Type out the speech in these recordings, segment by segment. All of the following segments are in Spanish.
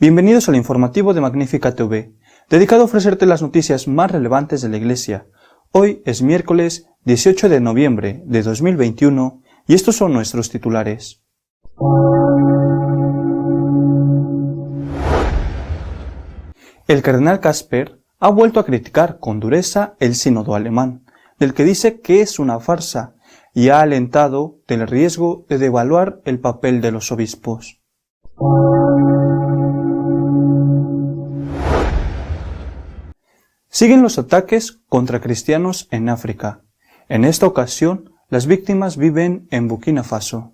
Bienvenidos al informativo de Magnífica TV, dedicado a ofrecerte las noticias más relevantes de la Iglesia. Hoy es miércoles 18 de noviembre de 2021 y estos son nuestros titulares. El cardenal Kasper ha vuelto a criticar con dureza el sínodo alemán, del que dice que es una farsa, y ha alentado del riesgo de devaluar el papel de los obispos. Siguen los ataques contra cristianos en África. En esta ocasión, las víctimas viven en Burkina Faso.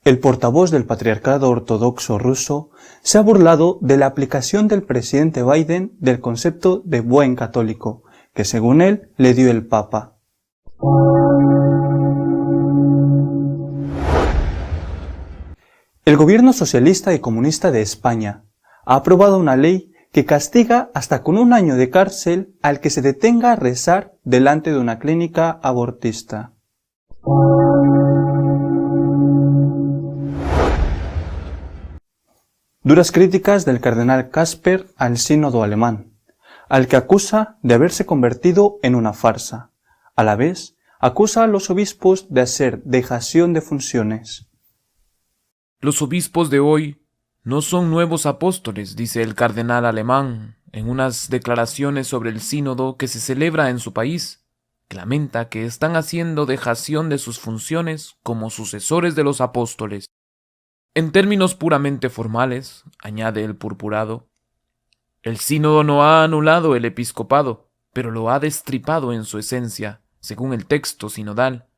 El portavoz del Patriarcado Ortodoxo ruso se ha burlado de la aplicación del presidente Biden del concepto de buen católico, que según él le dio el Papa. El gobierno socialista y comunista de España ha aprobado una ley que castiga hasta con 1 año de cárcel al que se detenga a rezar delante de una clínica abortista. Duras críticas del cardenal Kasper al sínodo alemán, al que acusa de haberse convertido en una farsa. A la vez, acusa a los obispos de hacer dejación de funciones. Los obispos de hoy no son nuevos apóstoles, dice el cardenal alemán en unas declaraciones sobre el sínodo que se celebra en su país, que lamenta que están haciendo dejación de sus funciones como sucesores de los apóstoles. En términos puramente formales, añade el purpurado, el sínodo no ha anulado el episcopado, pero lo ha destripado en su esencia, según el texto sinodal.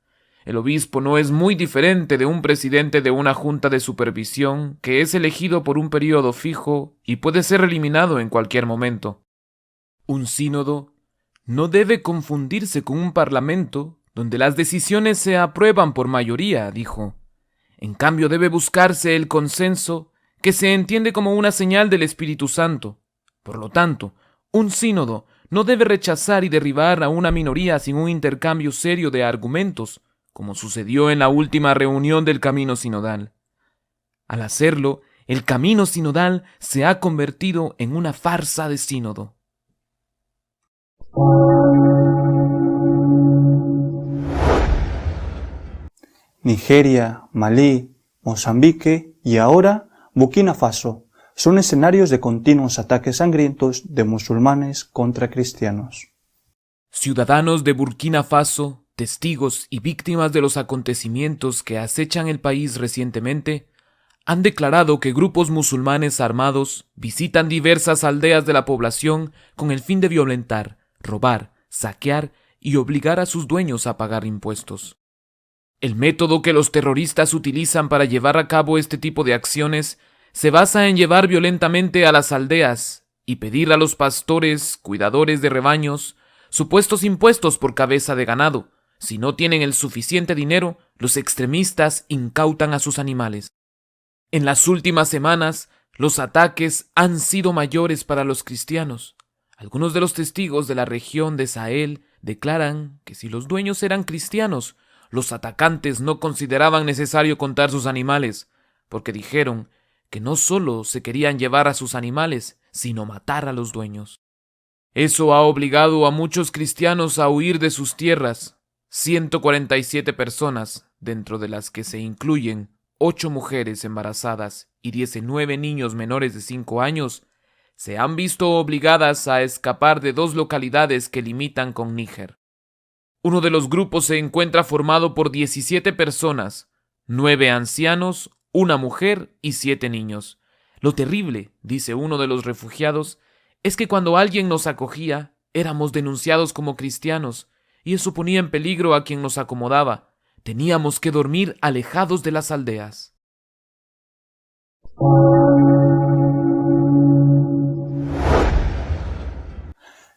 El obispo no es muy diferente de un presidente de una junta de supervisión que es elegido por un periodo fijo y puede ser eliminado en cualquier momento. Un sínodo no debe confundirse con un parlamento donde las decisiones se aprueban por mayoría, dijo. En cambio, debe buscarse el consenso, que se entiende como una señal del Espíritu Santo. Por lo tanto, un sínodo no debe rechazar y derribar a una minoría sin un intercambio serio de argumentos, como sucedió en la última reunión del Camino Sinodal. Al hacerlo, el Camino Sinodal se ha convertido en una farsa de sínodo. Nigeria, Malí, Mozambique y ahora Burkina Faso son escenarios de continuos ataques sangrientos de musulmanes contra cristianos. Ciudadanos de Burkina Faso, testigos y víctimas de los acontecimientos que acechan el país recientemente, han declarado que grupos musulmanes armados visitan diversas aldeas de la población con el fin de violentar, robar, saquear y obligar a sus dueños a pagar impuestos. El método que los terroristas utilizan para llevar a cabo este tipo de acciones se basa en llevar violentamente a las aldeas y pedir a los pastores, cuidadores de rebaños, supuestos impuestos por cabeza de ganado. Si no tienen el suficiente dinero, los extremistas incautan a sus animales. En las últimas semanas, los ataques han sido mayores para los cristianos. Algunos de los testigos de la región de Sahel declaran que si los dueños eran cristianos, los atacantes no consideraban necesario contar sus animales, porque dijeron que no solo se querían llevar a sus animales, sino matar a los dueños. Eso ha obligado a muchos cristianos a huir de sus tierras. 147 personas, dentro de las que se incluyen 8 mujeres embarazadas y 19 niños menores de 5 años, se han visto obligadas a escapar de 2 localidades que limitan con Níger. Uno de los grupos se encuentra formado por 17 personas, 9 ancianos, 1 mujer y 7 niños. Lo terrible, dice uno de los refugiados, es que cuando alguien nos acogía, éramos denunciados como cristianos, y eso ponía en peligro a quien nos acomodaba. Teníamos que dormir alejados de las aldeas.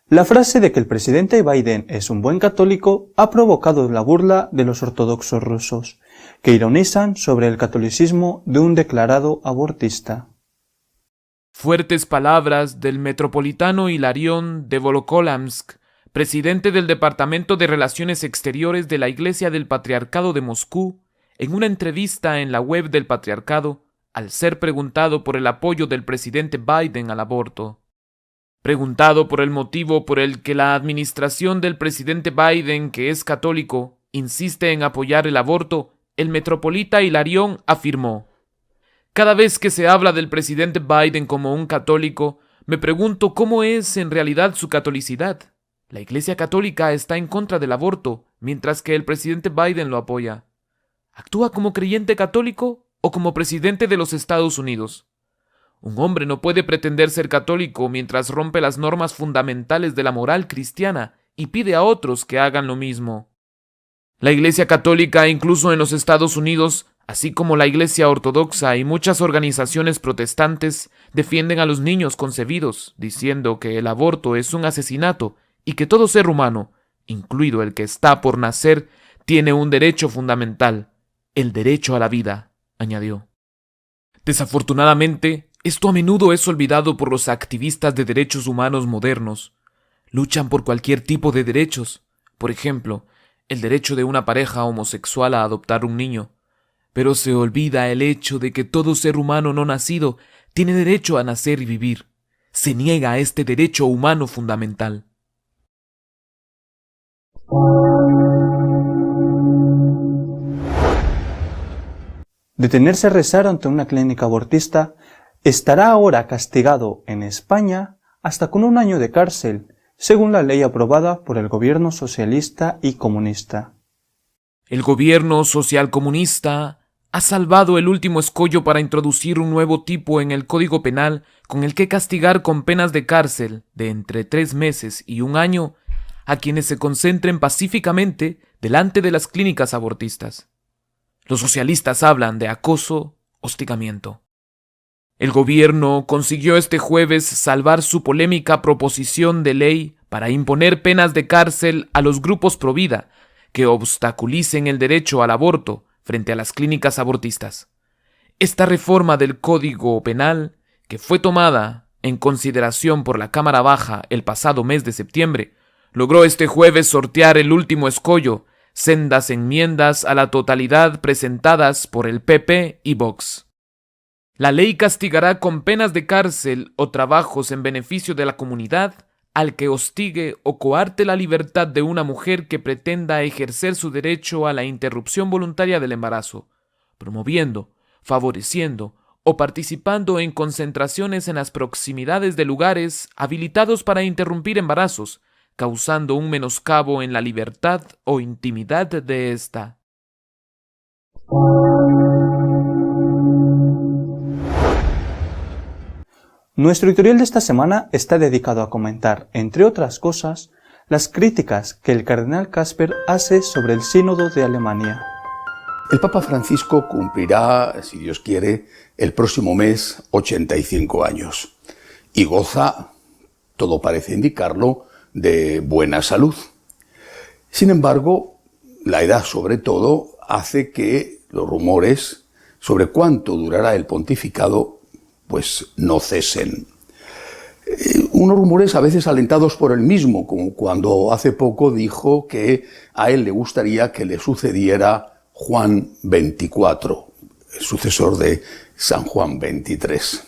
La frase de que el presidente Biden es un buen católico ha provocado la burla de los ortodoxos rusos, que ironizan sobre el catolicismo de un declarado abortista. Fuertes palabras del metropolitano Hilarión de Volokolamsk, presidente del Departamento de Relaciones Exteriores de la Iglesia del Patriarcado de Moscú, en una entrevista en la web del patriarcado, al ser preguntado por el apoyo del presidente Biden al aborto. Preguntado por el motivo por el que la administración del presidente Biden, que es católico, insiste en apoyar el aborto, el metropolita Hilarión afirmó: «Cada vez que se habla del presidente Biden como un católico, me pregunto cómo es en realidad su catolicidad. La Iglesia Católica está en contra del aborto, mientras que el presidente Biden lo apoya. ¿Actúa como creyente católico o como presidente de los Estados Unidos? Un hombre no puede pretender ser católico mientras rompe las normas fundamentales de la moral cristiana y pide a otros que hagan lo mismo». La Iglesia Católica, incluso en los Estados Unidos, así como la Iglesia Ortodoxa y muchas organizaciones protestantes, defienden a los niños concebidos, diciendo que el aborto es un asesinato y que todo ser humano, incluido el que está por nacer, tiene un derecho fundamental, el derecho a la vida, añadió. Desafortunadamente, esto a menudo es olvidado por los activistas de derechos humanos modernos. Luchan por cualquier tipo de derechos, por ejemplo, el derecho de una pareja homosexual a adoptar un niño, pero se olvida el hecho de que todo ser humano no nacido tiene derecho a nacer y vivir. Se niega a este derecho humano fundamental. Detenerse a rezar ante una clínica abortista estará ahora castigado en España hasta con 1 año de cárcel, según la ley aprobada por el gobierno socialista y comunista. El gobierno socialcomunista ha salvado el último escollo para introducir un nuevo tipo en el Código Penal con el que castigar con penas de cárcel de entre 3 meses y 1 año a quienes se concentren pacíficamente delante de las clínicas abortistas. Los socialistas hablan de acoso, hostigamiento. El gobierno consiguió este jueves salvar su polémica proposición de ley para imponer penas de cárcel a los grupos provida que obstaculicen el derecho al aborto frente a las clínicas abortistas. Esta reforma del Código Penal, que fue tomada en consideración por la Cámara Baja el pasado mes de septiembre, logró este jueves sortear el último escollo, sendas enmiendas a la totalidad presentadas por el PP y Vox. La ley castigará con penas de cárcel o trabajos en beneficio de la comunidad al que hostigue o coarte la libertad de una mujer que pretenda ejercer su derecho a la interrupción voluntaria del embarazo, promoviendo, favoreciendo o participando en concentraciones en las proximidades de lugares habilitados para interrumpir embarazos, causando un menoscabo en la libertad o intimidad de ésta. Nuestro editorial de esta semana está dedicado a comentar, entre otras cosas, las críticas que el cardenal Casper hace sobre el Sínodo de Alemania. El Papa Francisco cumplirá, si Dios quiere, el próximo mes 85 años y goza, todo parece indicarlo, de buena salud. Sin embargo, la edad sobre todo hace que los rumores sobre cuánto durará el pontificado pues no cesen. Unos rumores a veces alentados por él mismo, como cuando hace poco dijo que a él le gustaría que le sucediera Juan XXIV, el sucesor de San Juan XXIII.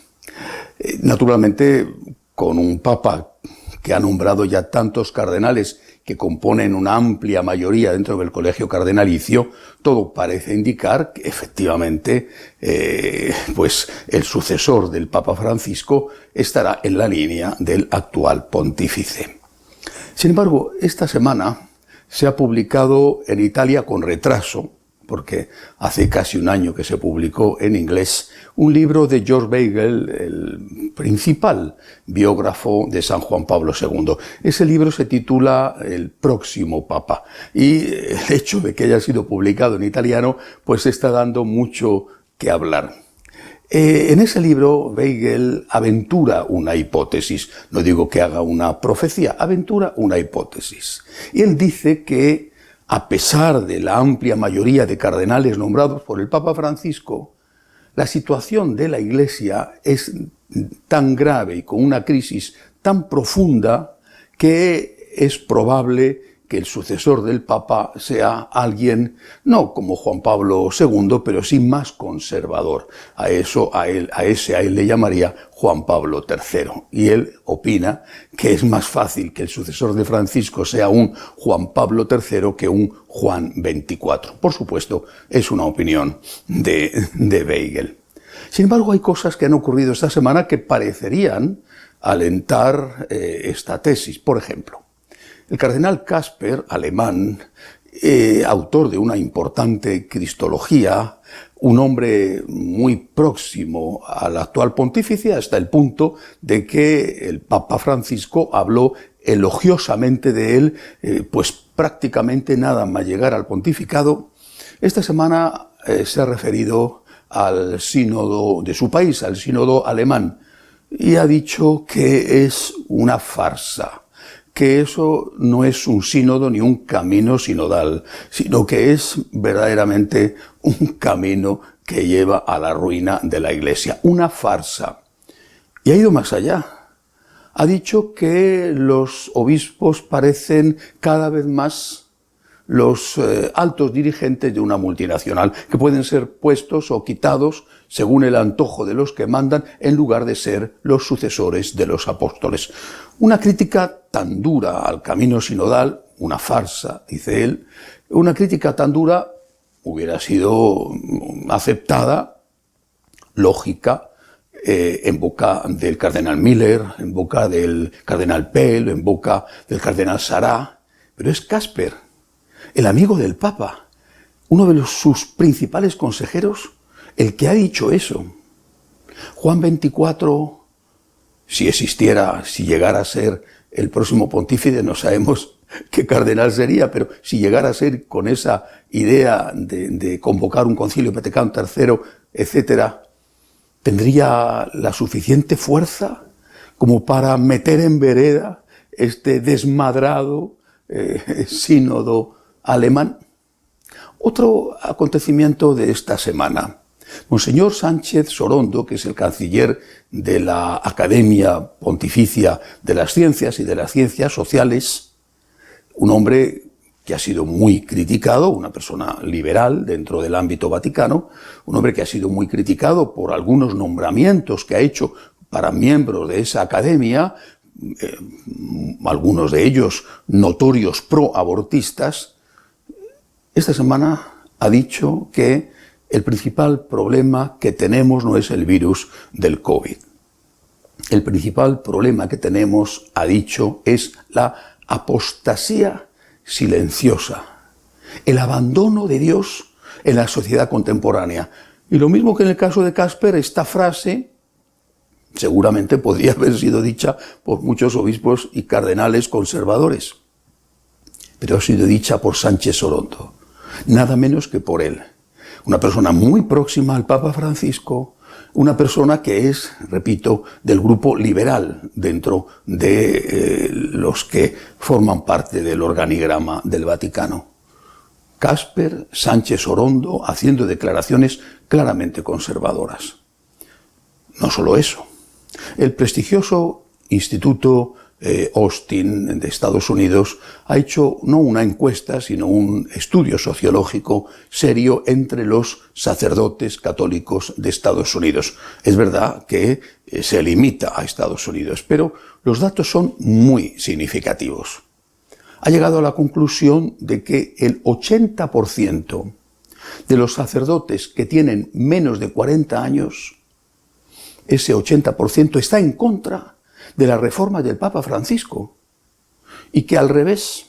Naturalmente, con un papa que ha nombrado ya tantos cardenales que componen una amplia mayoría dentro del colegio cardenalicio, todo parece indicar que efectivamente pues el sucesor del Papa Francisco estará en la línea del actual pontífice. Sin embargo, esta semana se ha publicado en Italia con retraso, porque hace casi 1 año que se publicó en inglés, un libro de George Weigel, el principal biógrafo de San Juan Pablo II. Ese libro se titula El próximo Papa, y el hecho de que haya sido publicado en italiano pues está dando mucho que hablar. En ese libro Weigel aventura una hipótesis, no digo que haga una profecía, aventura una hipótesis. Y él dice que a pesar de la amplia mayoría de cardenales nombrados por el Papa Francisco, la situación de la Iglesia es tan grave y con una crisis tan profunda que es probable que el sucesor del Papa sea alguien, no como Juan Pablo II, pero sí más conservador. A él le llamaría Juan Pablo III. Y él opina que es más fácil que el sucesor de Francisco sea un Juan Pablo III que un Juan XXIV. Por supuesto, es una opinión de Weigel. Sin embargo, hay cosas que han ocurrido esta semana que parecerían alentar esta tesis. Por ejemplo, el cardenal Casper, alemán, autor de una importante cristología, un hombre muy próximo al actual pontífice, hasta el punto de que el Papa Francisco habló elogiosamente de él, pues prácticamente nada más llegar al pontificado. Esta semana se ha referido al sínodo de su país, al sínodo alemán, y ha dicho que es una farsa, que eso no es un sínodo ni un camino sinodal, sino que es verdaderamente un camino que lleva a la ruina de la Iglesia, una farsa. Y ha ido más allá. Ha dicho que los obispos parecen cada vez más los altos dirigentes de una multinacional, que pueden ser puestos o quitados según el antojo de los que mandan, en lugar de ser los sucesores de los apóstoles. Una crítica tan dura al camino sinodal, una farsa, dice él, una crítica tan dura hubiera sido aceptada, lógica, en boca del cardenal Miller, en boca del cardenal Pell, en boca del cardenal Sarah, pero es Casper, el amigo del Papa, uno de sus principales consejeros, el que ha dicho eso. Juan XXIV, si existiera, si llegara a ser el próximo pontífice, no sabemos qué cardenal sería, pero si llegara a ser con esa idea de convocar un concilio Vaticano III, etcétera, ¿tendría la suficiente fuerza como para meter en vereda este desmadrado sínodo alemán? Otro acontecimiento de esta semana. Monseñor Sánchez Sorondo, que es el canciller de la Academia Pontificia de las Ciencias y de las Ciencias Sociales, un hombre que ha sido muy criticado, una persona liberal dentro del ámbito vaticano, un hombre que ha sido muy criticado por algunos nombramientos que ha hecho para miembros de esa academia, algunos de ellos notorios pro-abortistas. Esta semana ha dicho que el principal problema que tenemos no es el virus del COVID. El principal problema que tenemos, ha dicho, es la apostasía silenciosa, el abandono de Dios en la sociedad contemporánea. Y lo mismo que en el caso de Casper, esta frase seguramente podría haber sido dicha por muchos obispos y cardenales conservadores, pero ha sido dicha por Sánchez Sorondo, nada menos que por él. Una persona muy próxima al Papa Francisco, una persona que es, repito, del grupo liberal dentro de los que forman parte del organigrama del Vaticano. Casper Sánchez Sorondo haciendo declaraciones claramente conservadoras. No solo eso. El prestigioso Instituto Austin de Estados Unidos ha hecho no una encuesta, sino un estudio sociológico serio entre los sacerdotes católicos de Estados Unidos. Es verdad que se limita a Estados Unidos, pero los datos son muy significativos. Ha llegado a la conclusión de que el 80% de los sacerdotes que tienen menos de 40 años, ese 80% está en contra de la reforma del Papa Francisco, y que al revés,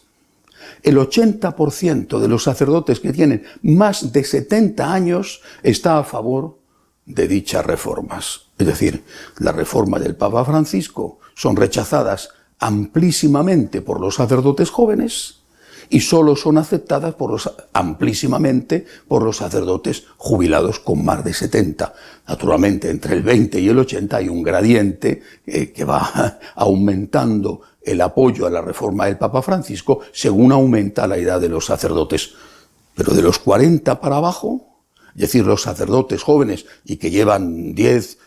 el 80% de los sacerdotes que tienen más de 70 años está a favor de dichas reformas. Es decir, la reforma del Papa Francisco son rechazadas amplísimamente por los sacerdotes jóvenes y solo son aceptadas amplísimamente por los sacerdotes jubilados con más de 70. Naturalmente, entre el 20 y el 80 hay un gradiente que va aumentando el apoyo a la reforma del Papa Francisco según aumenta la edad de los sacerdotes. Pero de los 40 para abajo, es decir, los sacerdotes jóvenes y que llevan 10,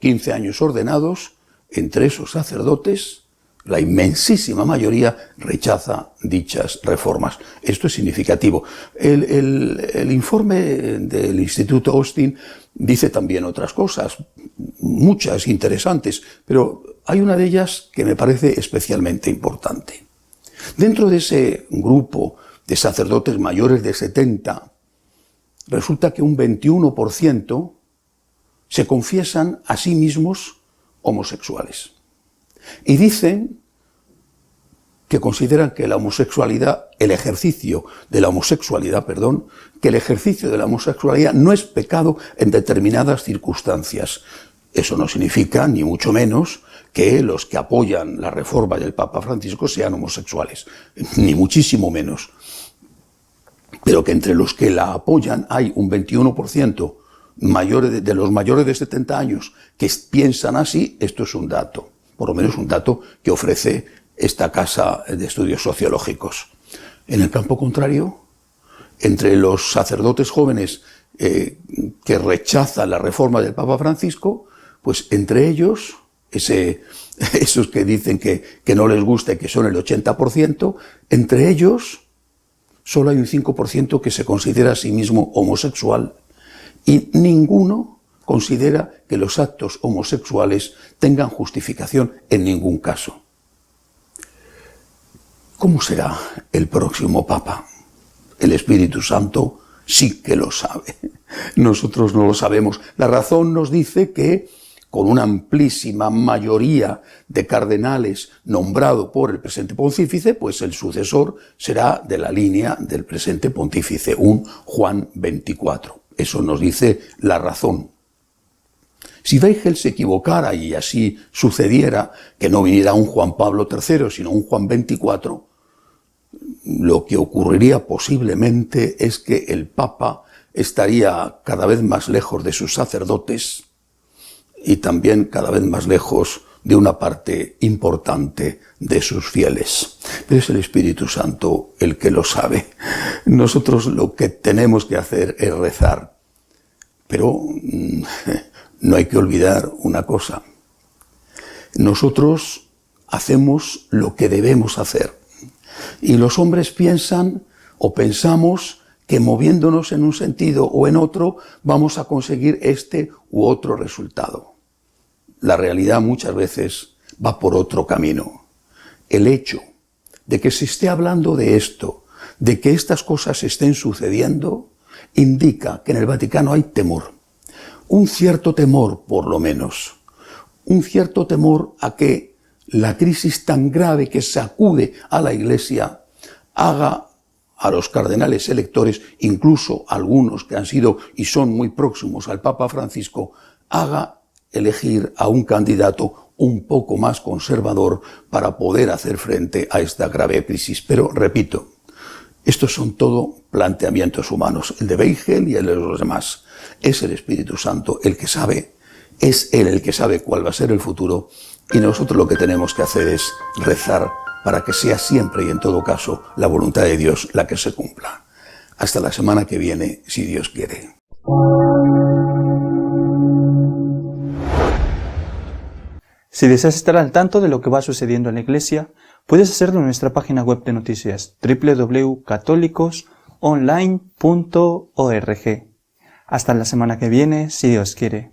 15 años ordenados, entre esos sacerdotes La inmensísima mayoría rechaza dichas reformas. Esto es significativo. El informe del Instituto Austin dice también otras cosas, muchas interesantes, pero hay una de ellas que me parece especialmente importante. Dentro de ese grupo de sacerdotes mayores de 70, resulta que un 21% se confiesan a sí mismos homosexuales. Y dicen que consideran que la homosexualidad, que el ejercicio de la homosexualidad no es pecado en determinadas circunstancias. Eso no significa, ni mucho menos, que los que apoyan la reforma del Papa Francisco sean homosexuales, ni muchísimo menos. Pero que entre los que la apoyan hay un 21% de los mayores de 70 años que piensan así. Esto es un dato, por lo menos un dato que ofrece esta casa de estudios sociológicos. En el campo contrario, entre los sacerdotes jóvenes que rechazan la reforma del Papa Francisco, pues entre ellos, esos que dicen que no les gusta y que son el 80%, entre ellos solo hay un 5% que se considera a sí mismo homosexual, y ninguno considera que los actos homosexuales tengan justificación en ningún caso. ¿Cómo será el próximo Papa? El Espíritu Santo sí que lo sabe. Nosotros no lo sabemos. La razón nos dice que, con una amplísima mayoría de cardenales nombrado por el presente pontífice, pues el sucesor será de la línea del presente pontífice, un Juan XXIV. Eso nos dice la razón. Si Weigel se equivocara y así sucediera, que no viniera un Juan Pablo III, sino un Juan XXIV, lo que ocurriría posiblemente es que el Papa estaría cada vez más lejos de sus sacerdotes y también cada vez más lejos de una parte importante de sus fieles. Pero es el Espíritu Santo el que lo sabe. Nosotros lo que tenemos que hacer es rezar. Pero no hay que olvidar una cosa. Nosotros hacemos lo que debemos hacer. Y los hombres piensan o pensamos que moviéndonos en un sentido o en otro vamos a conseguir este u otro resultado. La realidad muchas veces va por otro camino. El hecho de que se esté hablando de esto, de que estas cosas estén sucediendo, indica que en el Vaticano hay temor. Un cierto temor, por lo menos. Un cierto temor a que la crisis tan grave que sacude a la Iglesia haga a los cardenales electores, incluso algunos que han sido y son muy próximos al Papa Francisco, haga elegir a un candidato un poco más conservador para poder hacer frente a esta grave crisis. Pero, repito, estos son todo planteamientos humanos, el de Weigel y el de los demás. Es el Espíritu Santo el que sabe, es Él el que sabe cuál va a ser el futuro, y nosotros lo que tenemos que hacer es rezar para que sea siempre y en todo caso la voluntad de Dios la que se cumpla. Hasta la semana que viene, si Dios quiere. Si deseas estar al tanto de lo que va sucediendo en la Iglesia, puedes hacerlo en nuestra página web de noticias www.católicosonline.org. Hasta la semana que viene, si Dios quiere.